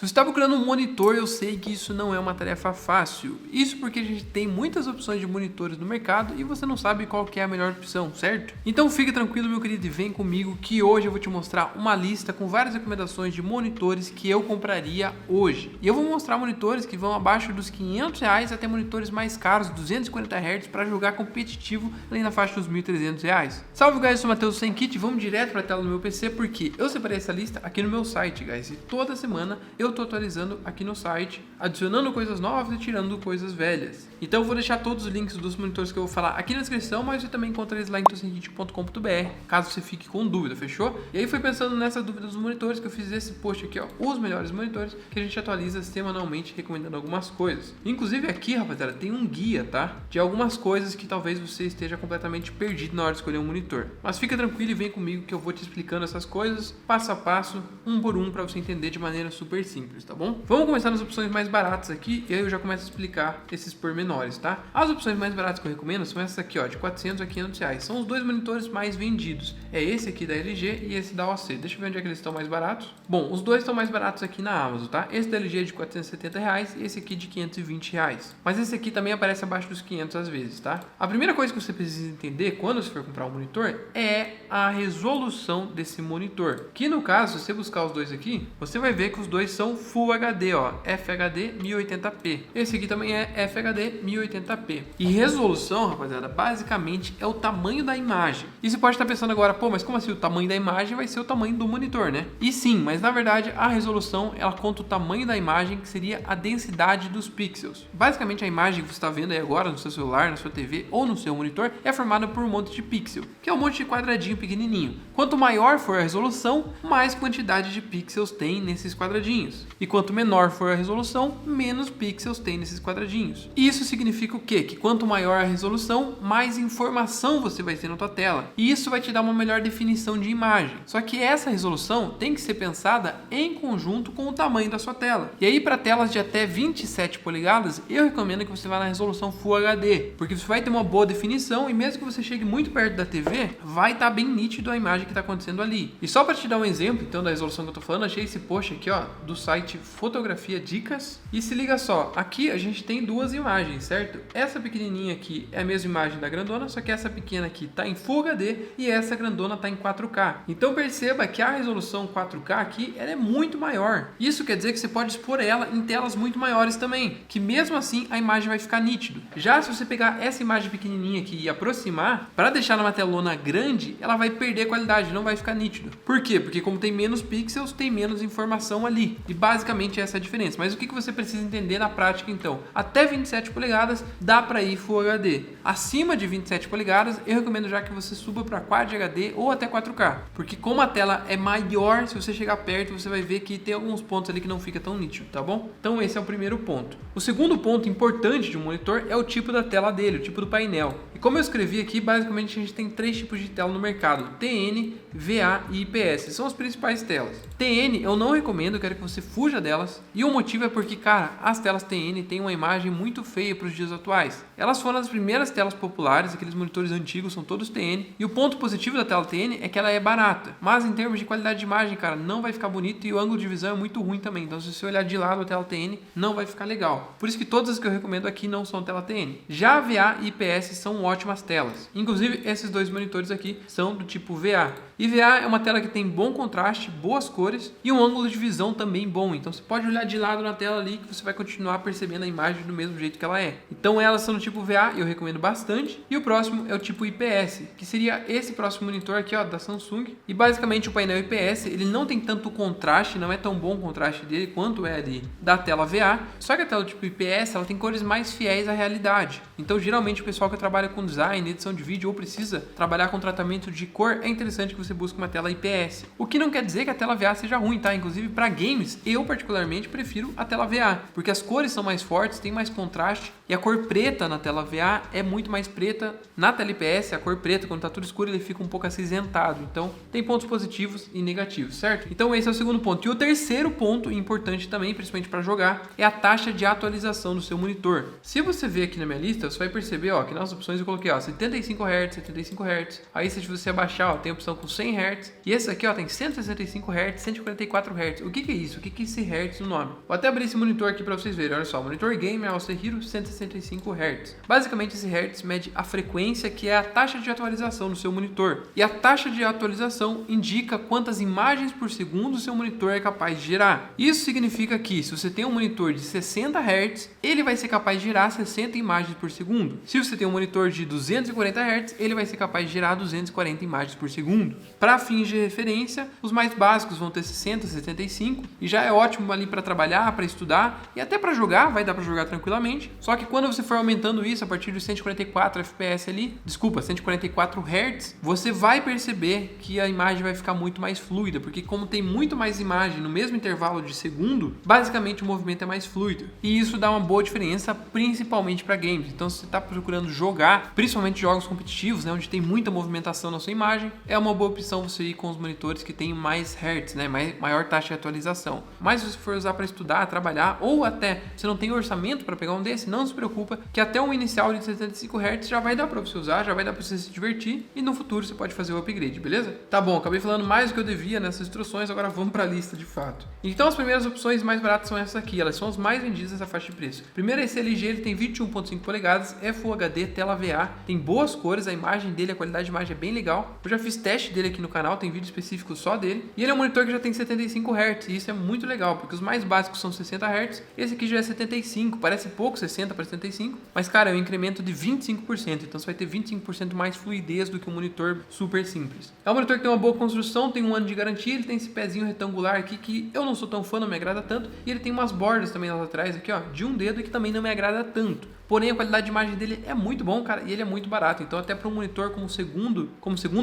você está procurando um monitor, eu sei que isso não é uma tarefa fácil. Isso porque a gente tem muitas opções de monitores no mercado e você não sabe qual que é a melhor opção, certo? Então fique tranquilo, meu querido, e vem comigo que hoje eu vou te mostrar uma lista com várias recomendações de monitores que eu compraria hoje. E eu vou mostrar monitores que vão abaixo dos R$500 até monitores mais caros, 240 Hz, para jogar competitivo ali na faixa dos R$1.300. Salve, guys, eu sou o Matheus Senkit, vamos direto para a tela do meu PC porque eu separei essa lista aqui no meu site, guys, e toda semana eu tô atualizando aqui no site, adicionando coisas novas e tirando coisas velhas. Então eu vou deixar todos os links dos monitores que eu vou falar aqui na descrição, mas você também encontra eles lá em tosenkit.com.br, caso você fique com dúvida, fechou? E aí foi pensando nessa dúvida dos monitores que eu fiz esse post aqui, ó, os melhores monitores que a gente atualiza semanalmente recomendando algumas coisas. Inclusive aqui, rapaziada, tem um guia, tá? De algumas coisas que talvez você esteja completamente perdido na hora de escolher um monitor. Mas fica tranquilo e vem comigo que eu vou te explicando essas coisas passo a passo, um por um, para você entender de maneira super simples, tá bom? Vamos começar nas opções mais baratas aqui e aí eu já começo a explicar esses pormenores, tá? As opções mais baratas que eu recomendo são essas aqui, ó, de 400 a 500 reais. São os dois monitores mais vendidos. É esse aqui da LG e esse da OC. Deixa eu ver onde é que eles estão mais baratos. Bom, os dois estão mais baratos aqui na Amazon, tá? Esse da LG é de 470 reais e esse aqui de 520 reais. Mas esse aqui também aparece abaixo dos 500 às vezes, tá? A primeira coisa que você precisa entender quando você for comprar um monitor é a resolução desse monitor. Que no caso, se você buscar os dois aqui, você vai ver que os dois são Full HD, ó, FHD 1080p. Esse aqui também é FHD 1080p. E resolução, rapaziada, basicamente é o tamanho da imagem. E você pode estar pensando agora, pô, mas como assim o tamanho da imagem vai ser o tamanho do monitor, né? E sim, mas na verdade a resolução, ela conta o tamanho da imagem, que seria a densidade dos pixels. Basicamente a imagem que você está vendo aí agora no seu celular, na sua TV ou no seu monitor é formada por um monte de pixel, que é um monte de quadradinho pequenininho. Quanto maior for a resolução, mais quantidade de pixels tem nesses quadradinhos. E quanto menor for a resolução, menos pixels tem nesses quadradinhos. Isso significa o quê? Que quanto maior a resolução, mais informação você vai ter na tua tela. E isso vai te dar uma melhor definição de imagem. Só que essa resolução tem que ser pensada em conjunto com o tamanho da sua tela. E aí para telas de até 27 polegadas, eu recomendo que você vá na resolução Full HD, porque você vai ter uma boa definição e mesmo que você chegue muito perto da TV, vai estar bem nítido a imagem que está acontecendo ali. E só para te dar um exemplo, então, da resolução que eu tô falando, achei esse post aqui, ó, do site Fotografia Dicas. E se liga só, aqui a gente tem duas imagens, certo? Essa pequenininha aqui é a mesma imagem da grandona, só que essa pequena aqui tá em Full HD e essa grandona tá em 4K. Então perceba que a resolução 4K aqui, ela é muito maior. Isso quer dizer que você pode expor ela em telas muito maiores também, que mesmo assim a imagem vai ficar nítida. Já se você pegar essa imagem pequenininha aqui e aproximar, para deixar numa telona grande, ela vai perder qualidade, não vai ficar nítido. Por quê? Porque como tem menos pixels, tem menos informação ali. E basicamente essa é a diferença. Mas o que você precisa entender na prática então? Até 27 polegadas dá para ir Full HD. Acima de 27 polegadas, eu recomendo já que você suba para Quad HD ou até 4K. Porque como a tela é maior, se você chegar perto, você vai ver que tem alguns pontos ali que não fica tão nítido, tá bom? Então esse é o primeiro ponto. O segundo ponto importante de um monitor é o tipo da tela dele, o tipo do painel. E como eu escrevi aqui, basicamente a gente tem três tipos de tela no mercado: TN, VA e IPS. São as principais telas. TN eu não recomendo, eu quero que você fuja delas. E o motivo é porque, cara, as telas TN têm uma imagem muito feia para os dias atuais. Elas foram as primeiras telas populares, aqueles monitores antigos são todos TN. E o ponto positivo da tela TN é que ela é barata. Mas em termos de qualidade de imagem, cara, não vai ficar bonito e o ângulo de visão é muito ruim também. Então se você olhar de lado a tela TN, não vai ficar legal. Por isso que todas as que eu recomendo aqui não são tela TN. Já a VA e IPS são ótimas telas. Inclusive esses dois monitores aqui são do tipo VA. E VA é uma tela que tem bom contraste, boas cores e um ângulo de visão também bom. Então você pode olhar de lado na tela ali que você vai continuar percebendo a imagem do mesmo jeito que ela é. Então elas são do tipo VA e eu recomendo bastante. E o próximo é o tipo IPS, que seria esse próximo monitor aqui, ó, da Samsung. E basicamente o painel IPS, ele não tem tanto contraste, não é tão bom o contraste dele quanto é ali da tela VA. Só que a tela do tipo IPS, ela tem cores mais fiéis à realidade. Então geralmente o pessoal que trabalha com design, edição de vídeo ou precisa trabalhar com tratamento de cor, é interessante que você busque uma tela IPS. O que não quer dizer que a tela VA seja ruim, tá? Inclusive para games, eu particularmente prefiro a tela VA, porque as cores são mais fortes, tem mais contraste e a cor preta na tela VA é muito mais preta. Na tela IPS, a cor preta, quando tá tudo escuro, ele fica um pouco acinzentado. Então tem pontos positivos e negativos, certo? Então esse é o segundo ponto. E o terceiro ponto importante também, principalmente para jogar, é a taxa de atualização do seu monitor. Se você ver aqui na minha lista, você vai perceber, ó, que nas opções eu coloquei, ó, 75 Hz, 75 Hz. Aí se você abaixar, ó, tem a opção com 100 Hz. E esse aqui, ó, tem 165 Hz, 144 Hz. O que é isso? O que é esse Hz no nome? Vou até abrir esse monitor aqui para vocês verem. Olha só, monitor Gamer AOC Hero 165 Hz. Basicamente, esse Hz mede a frequência, que é a taxa de atualização do seu monitor. E a taxa de atualização indica quantas imagens por segundo o seu monitor é capaz de gerar. Isso significa que, se você tem um monitor de 60 Hz, ele vai ser capaz de gerar 60 imagens por segundo. Se você tem um monitor de 240 Hz, ele vai ser capaz de gerar 240 imagens por segundo. Para fins de referência, os mais básicos vão ter 60, 75 e já é ótimo ali para trabalhar, para estudar e até para jogar, vai dar para jogar tranquilamente. Só que quando você for aumentando isso a partir dos 144 FPS ali, 144 Hz, você vai perceber que a imagem vai ficar muito mais fluida, porque como tem muito mais imagem no mesmo intervalo de segundo, basicamente o movimento é mais fluido. E isso dá uma boa diferença, principalmente para games. Então, se você está procurando jogar, principalmente jogos competitivos, né, onde tem muita movimentação na sua imagem, é uma boa opção você ir com os monitores que tem mais Hz, né, maior taxa de atualização. Mas se você for usar para estudar, trabalhar, ou até você não tem orçamento para pegar um desse, não se preocupa, que até um inicial de 75 Hz já vai dar para você usar, já vai dar para você se divertir e no futuro você pode fazer o upgrade, beleza? Tá bom, acabei falando mais do que eu devia nessas instruções, agora vamos para a lista de fato. Então, as primeiras opções mais baratas são essas aqui, elas são as mais vendidas nessa faixa de preço. Primeiro, esse LG, ele tem 21.5 polegadas, Full HD, tela VA, tem boas cores, a imagem dele, a qualidade de imagem é bem legal. Eu já fiz teste dele aqui no canal, tem vídeo específico só dele. E ele é um monitor que já tem 75 Hz, e isso é muito legal, porque os mais básicos são 60 Hz, esse aqui já é 75, parece pouco, 60 para 75, mas cara, é um incremento de 25%, então você vai ter 25% mais fluidez do que um monitor super simples. É um monitor que tem uma boa construção, tem 1 ano de garantia, ele tem esse pezinho retangular aqui que eu não sou tão fã, não me agrada tanto, e ele tem umas bordas também lá atrás aqui, ó, de um dedo, que também não me agrada tanto. Porém, a qualidade de imagem dele é muito bom, cara, e ele é muito barato. Então, até para um monitor como segunda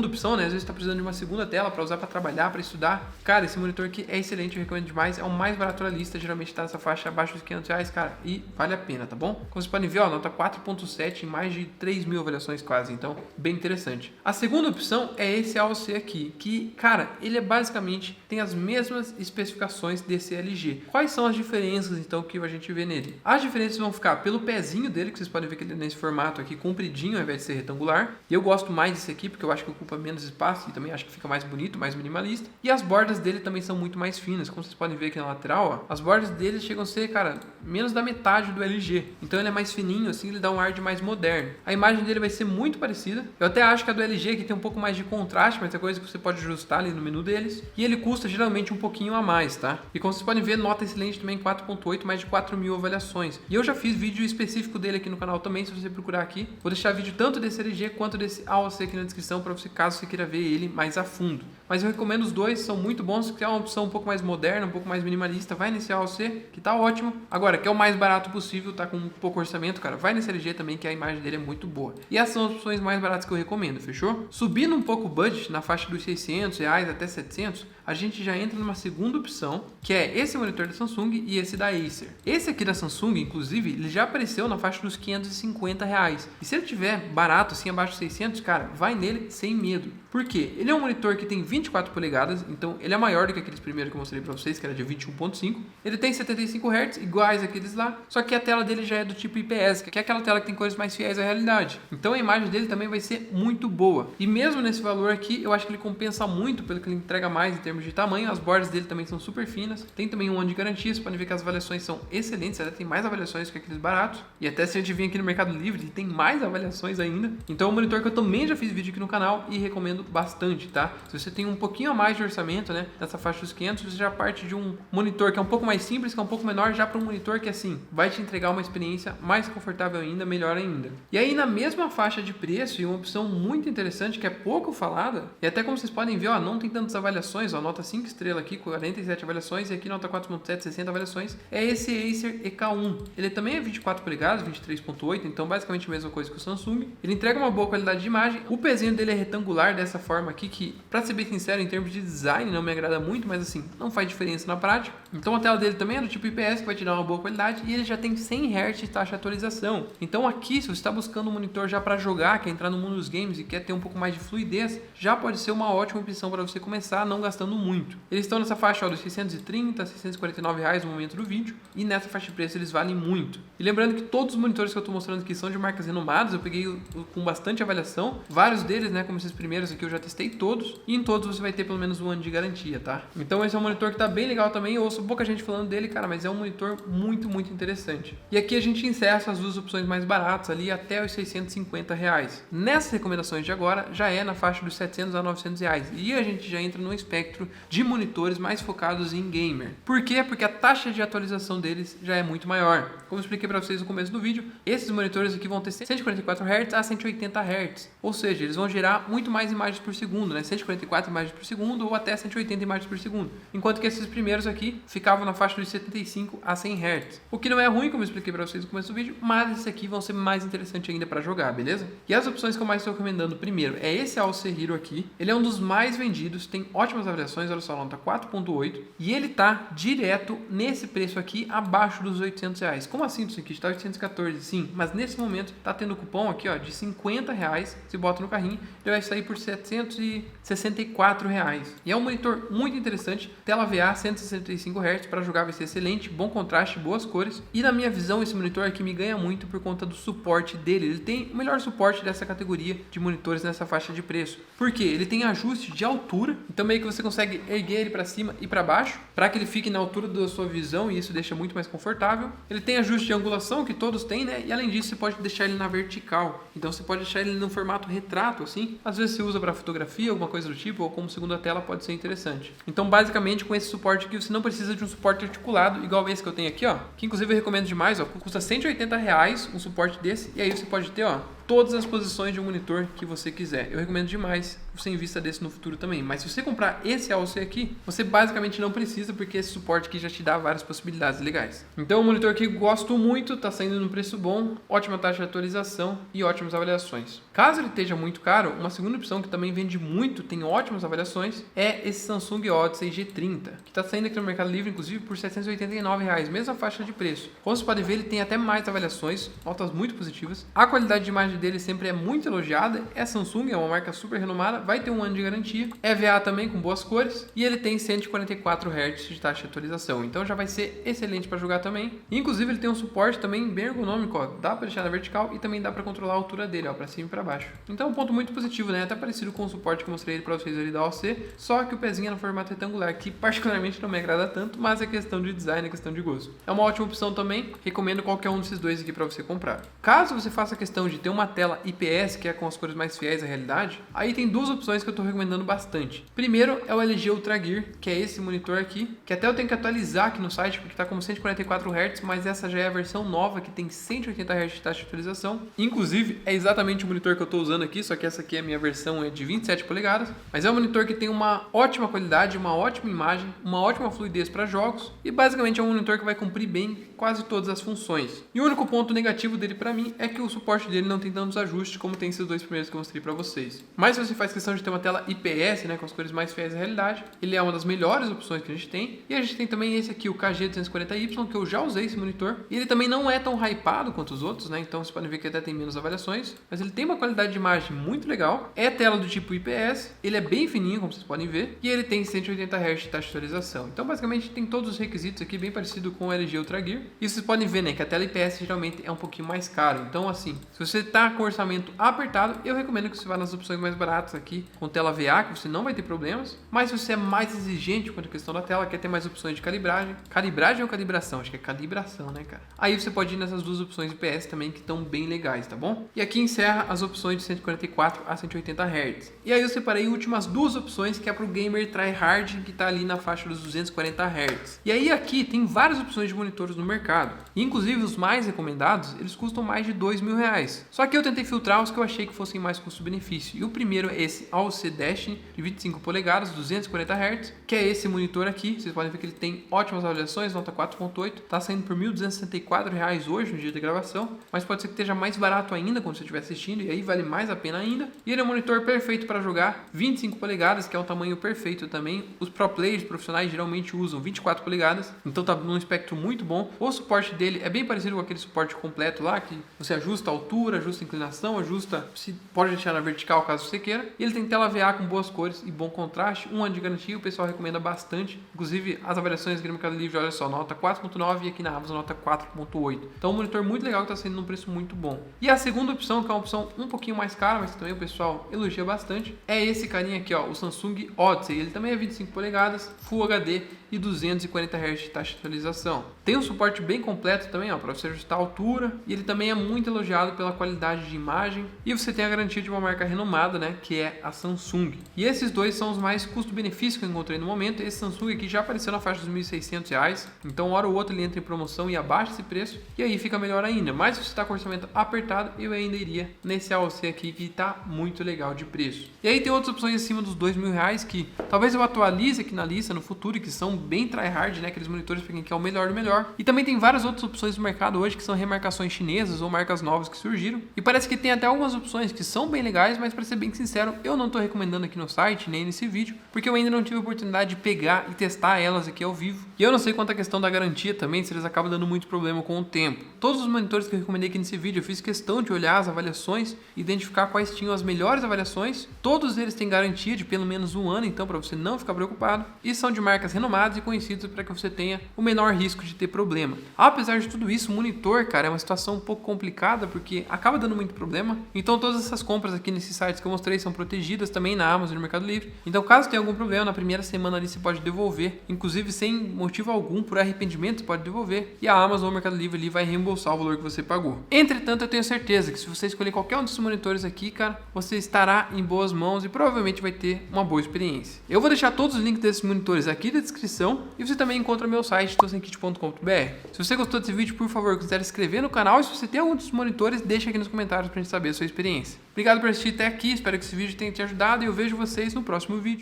opção, né? Às vezes está precisando de uma segunda tela para usar para trabalhar, para estudar. Cara, esse monitor aqui é excelente, eu recomendo demais. É o mais barato da lista, geralmente está nessa faixa abaixo dos R$500, cara, e vale a pena, tá bom? Como vocês podem ver, ó, nota 4.7 em mais de 3.000 avaliações quase, então, bem interessante. A segunda opção é esse AOC aqui, que, cara, ele é basicamente, tem as mesmas especificações desse LG. Quais são as diferenças, então, que a gente vê nele? As diferenças vão ficar pelo pezinho dele, que vocês podem ver que ele é nesse formato aqui, compridinho ao invés de ser retangular. E eu gosto mais desse aqui, porque eu acho que ocupa menos espaço e também acho que fica mais bonito, mais minimalista. E as bordas dele também são muito mais finas, como vocês podem ver aqui na lateral, ó. As bordas dele chegam a ser, cara, menos da metade do LG. Então ele é mais fininho, assim, ele dá um ar de mais moderno. A imagem dele vai ser muito parecida. Eu até acho que a do LG aqui tem um pouco mais de contraste, mas é coisa que você pode ajustar ali no menu deles. E ele custa geralmente um pouquinho a mais, tá? E como vocês podem ver, nota excelente também, 4.8, mais de 4.000 avaliações. E eu já fiz vídeo específico dele aqui no canal também, se você procurar aqui. Vou deixar vídeo tanto desse LG quanto desse AOC aqui na descrição, para você, caso você queira ver ele mais a fundo. Mas eu recomendo os dois, são muito bons. Se quer uma opção um pouco mais moderna, um pouco mais minimalista, vai nesse AOC, que tá ótimo. Agora, quer o mais barato possível, tá com um pouco orçamento, cara, vai nesse LG também, que a imagem dele é muito boa. E essas são as opções mais baratas que eu recomendo, fechou? Subindo um pouco o budget, na faixa dos R$600 até 700, a gente já entra numa segunda opção, que é esse monitor da Samsung e esse da Acer. Esse aqui da Samsung, inclusive, ele já apareceu na faixa dos R$550. E se ele tiver barato, assim, abaixo de 600, cara, vai nele sem medo. Por quê? Ele é um monitor que tem 24 polegadas, então ele é maior do que aqueles primeiros que eu mostrei pra vocês, que era de 21.5. Ele tem 75 Hz, iguais àqueles lá, só que a tela dele já é do tipo IPS, que é aquela tela que tem cores mais fiéis à realidade. Então a imagem dele também vai ser muito boa. E mesmo nesse valor aqui, eu acho que ele compensa muito pelo que ele entrega mais em termos de tamanho. As bordas dele também são super finas. Tem também um ano de garantia, vocês podem ver que as avaliações são excelentes, até tem mais avaliações que aqueles baratos. E até se a gente vir aqui no Mercado Livre, ele tem mais avaliações ainda. Então é um monitor que eu também já fiz vídeo aqui no canal e recomendo bastante, tá? Se você tem um pouquinho a mais de orçamento, né, nessa faixa dos 500, você já parte de um monitor que é um pouco mais simples, que é um pouco menor, já para um monitor que, assim, vai te entregar uma experiência mais confortável ainda, melhor ainda. E aí, na mesma faixa de preço, e uma opção muito interessante, que é pouco falada, e até como vocês podem ver, ó, não tem tantas avaliações, ó, nota 5 estrelas aqui, 47 avaliações, e aqui nota 4.7, 60 avaliações, é esse Acer EK1. Ele também é 24 polegadas, 23.8, então basicamente a mesma coisa que o Samsung. Ele entrega uma boa qualidade de imagem, o pezinho dele é retangular dessa forma aqui, que, pra ser bem sincero, em termos de design não me agrada muito, mas assim, não faz diferença na prática. Então a tela dele também é do tipo IPS, que vai te dar uma boa qualidade, e ele já tem 100 Hz de taxa de atualização. Então aqui, se você está buscando um monitor já para jogar, quer entrar no mundo dos games e quer ter um pouco mais de fluidez, já pode ser uma ótima opção para você começar não gastando muito. Eles estão nessa faixa dos 630 a 649 reais no momento do vídeo, e nessa faixa de preço eles valem muito. E lembrando que todos os monitores que eu estou mostrando aqui são de marcas renomadas, eu peguei com bastante avaliação, vários deles, né, como esses primeiros aqui eu já testei todos, e em todos você vai ter pelo menos 1 ano de garantia, tá? Então esse é um monitor que tá bem legal também, eu ouço pouca gente falando dele, cara, mas é um monitor muito interessante. E aqui a gente encerra essas duas opções mais baratas ali até os 650 reais. Nessas recomendações de agora, já é na faixa dos 700 a 900 reais, e a gente já entra no espectro de monitores mais focados em gamer. Por quê? Porque a taxa de atualização deles já é muito maior. Como eu expliquei para vocês no começo do vídeo, esses monitores aqui vão ter 144 Hz a 180 Hz, ou seja, eles vão gerar muito mais imagens por segundo, né? 144 imagens por segundo ou até 180 imagens por segundo, enquanto que esses primeiros aqui ficavam na faixa dos 75 a 100 Hz, o que não é ruim, como eu expliquei para vocês no começo do vídeo, mas esses aqui vão ser mais interessantes ainda para jogar, beleza? E as opções que eu mais estou recomendando primeiro é esse Alce Hero aqui, ele é um dos mais vendidos, tem ótimas avaliações, olha só, nota 4.8, e ele tá direto nesse preço aqui abaixo dos 800 reais. Como assim isso aqui? Está 814, sim, mas nesse momento tá tendo cupom aqui, ó, de 50 reais, se bota no carrinho, ele vai sair por 764 reais. E é um monitor muito interessante, tela VA 165 Hz, para jogar vai ser excelente, bom contraste, boas cores, e na minha visão esse monitor aqui me ganha muito por conta do suporte dele. Ele tem o melhor suporte dessa categoria de monitores nessa faixa de preço. Por quê? Ele tem ajuste de altura, então meio que você consegue erguer ele para cima e para baixo, para que ele fique na altura da sua visão, e isso deixa muito mais confortável. Ele tem ajuste de angulação, que todos têm, né? E além disso, você pode deixar ele na vertical. Então você pode deixar ele no formato retrato, assim. Às vezes você usa para fotografia, alguma coisa do tipo, ou como segunda tela pode ser interessante. Então, basicamente, com esse suporte aqui, você não precisa de um suporte articulado, igual esse que eu tenho aqui, ó. Que inclusive eu recomendo demais, ó. Custa 180 reais um suporte desse, e aí você pode ter, ó, todas as posições de um monitor que você quiser. Eu recomendo demais você invista desse no futuro também. Mas se você comprar esse AOC aqui, você basicamente não precisa, porque esse suporte aqui já te dá várias possibilidades legais. Então, um monitor que gosto muito, tá saindo num preço bom, ótima taxa de atualização e ótimas avaliações. Caso ele esteja muito caro, uma segunda opção que também vende muito, tem ótimas avaliações, é esse Samsung Odyssey G30, que tá saindo aqui no Mercado Livre, inclusive, por R$ 789 reais, mesma faixa de preço. Como você pode ver, ele tem até mais avaliações, notas muito positivas. A qualidade de imagem dele sempre é muito elogiada, é Samsung, é uma marca super renomada, vai ter 1 ano de garantia, é VA também com boas cores, e ele tem 144 Hz de taxa de atualização, então já vai ser excelente para jogar também. Inclusive ele tem um suporte também bem ergonômico, ó, dá para deixar na vertical e também dá para controlar a altura dele, ó, para cima e para baixo. Então é um ponto muito positivo, né? Até parecido com o suporte que eu mostrei para vocês ali da OC, só que o pezinho é no formato retangular, que particularmente não me agrada tanto, mas é questão de design, é questão de gosto. É uma ótima opção também, recomendo qualquer um desses dois aqui para você comprar. Caso você faça questão de ter uma tela IPS, que é com as cores mais fiéis à realidade, aí tem duas opções que eu estou recomendando bastante. Primeiro é o LG Ultra Gear, que é esse monitor aqui, que até eu tenho que atualizar aqui no site, porque está como 144 Hz, mas essa já é a versão nova, que tem 180 Hz de taxa de atualização. Inclusive, é exatamente o monitor que eu estou usando aqui, só que essa aqui é a minha versão, é de 27 polegadas, mas é um monitor que tem uma ótima qualidade, uma ótima imagem, uma ótima fluidez para jogos, e basicamente é um monitor que vai cumprir bem quase todas as funções. E o único ponto negativo dele para mim é que o suporte dele não tem tantos ajustes como tem esses dois primeiros que eu mostrei para vocês. Mas se você faz questão de ter uma tela IPS, né, com as cores mais fiéis à realidade, ele é uma das melhores opções que a gente tem. E a gente tem também esse aqui, o KG240Y, que eu já usei esse monitor, e ele também não é tão hypado quanto os outros, né, então vocês podem ver que até tem menos avaliações, mas ele tem uma qualidade de imagem muito legal, é tela do tipo IPS, ele é bem fininho, como vocês podem ver, e ele tem 180 Hz de taxa de atualização. Então basicamente tem todos os requisitos aqui, bem parecido com o LG Ultra Gear. E vocês podem ver, né, que a tela IPS geralmente é um pouquinho mais caro. Então assim, se você tá com orçamento apertado, eu recomendo que você vá nas opções mais baratas aqui, com tela VA, que você não vai ter problemas. Mas se você é mais exigente quanto à questão da tela, quer ter mais opções de calibragem, calibragem ou calibração? Acho que é calibração, né, cara? Aí você pode ir nessas duas opções IPS também, que estão bem legais, tá bom? E aqui encerra as opções de 144 a 180 Hz. E aí eu separei últimas duas opções, que é pro gamer tryhard, que tá ali na faixa dos 240 Hz. E aí aqui tem várias opções de monitores no mercado. E, inclusive os mais recomendados, eles custam mais de R$2.000. Só que que eu tentei filtrar os que eu achei que fossem mais custo-benefício. E o primeiro é esse AOC Destiny de 25 polegadas, 240 Hz, que é esse monitor aqui. Vocês podem ver que ele tem ótimas avaliações, nota 4.8. Tá saindo por R$ 1.264 hoje no dia da gravação, mas pode ser que esteja mais barato ainda quando você estiver assistindo, e aí vale mais a pena ainda. E ele é um monitor perfeito para jogar, 25 polegadas, que é um tamanho perfeito também. Os pro players profissionais geralmente usam 24 polegadas, então tá num espectro muito bom. O suporte dele é bem parecido com aquele suporte completo lá, que você ajusta a altura, ajusta a inclinação, ajusta, se pode deixar na vertical caso você queira. E ele tem tela VA com boas cores e bom contraste, 1 ano de garantia, o pessoal recomenda bastante. Inclusive as avaliações aqui no Mercado Livre, olha só, nota 4.9 e aqui na Amazon nota 4.8. Então um monitor muito legal que está saindo num preço muito bom. E a segunda opção, que é uma opção um pouquinho mais cara, mas que também o pessoal elogia bastante, é esse carinha aqui, ó, o Samsung Odyssey. Ele também é 25 polegadas, Full HD e 240 Hz de taxa de atualização. Tem um suporte bem completo também, ó, para você ajustar a altura, e ele também é muito elogiado pela qualidade de imagem, e você tem a garantia de uma marca renomada, né, que é a Samsung. E esses dois são os mais custo-benefício que eu encontrei no momento. Esse Samsung aqui já apareceu na faixa dos R$ 1.600, então hora ou outra ele entra em promoção e abaixa esse preço, e aí fica melhor ainda. Mas se você está com orçamento apertado, eu ainda iria nesse AOC aqui, que está muito legal de preço. E aí tem outras opções acima dos R$ 2.000 que talvez eu atualize aqui na lista no futuro, que são bem tryhard, né, aqueles monitores para quem quer o melhor do melhor. E também tem várias outras opções no mercado hoje que são remarcações chinesas ou marcas novas que surgiram, e parece que tem até algumas opções que são bem legais, mas para ser bem sincero, eu não estou recomendando aqui no site, nem nesse vídeo, porque eu ainda não tive a oportunidade de pegar e testar elas aqui ao vivo. E eu não sei quanto à questão da garantia também, se eles acabam dando muito problema com o tempo. Todos os monitores que eu recomendei aqui nesse vídeo, eu fiz questão de olhar as avaliações, identificar quais tinham as melhores avaliações. Todos eles têm garantia de pelo menos 1 ano, então para você não ficar preocupado, e são de marcas renomadas e conhecidas para que você tenha o menor risco de ter problema. Apesar de tudo isso, o monitor, cara, é uma situação um pouco complicada, porque acaba dando muito problema. Então todas essas compras aqui nesses sites que eu mostrei são protegidas também na Amazon e no Mercado Livre. Então caso tenha algum problema, na primeira semana ali você pode devolver, inclusive sem motivo algum, por arrependimento você pode devolver, e a Amazon ou o Mercado Livre ali vai reembolsar o valor que você pagou. Entretanto, eu tenho certeza que se você escolher qualquer um desses monitores aqui, cara, você estará em boas mãos e provavelmente vai ter uma boa experiência. Eu vou deixar todos os links desses monitores aqui na descrição, e você também encontra no meu site tocenkit.com.br. Se você gostou desse vídeo, por favor, considere se inscrever no canal, e se você tem algum desses monitores, deixa aqui nos comentários pra gente saber a sua experiência. Obrigado por assistir até aqui, espero que esse vídeo tenha te ajudado, e eu vejo vocês no próximo vídeo.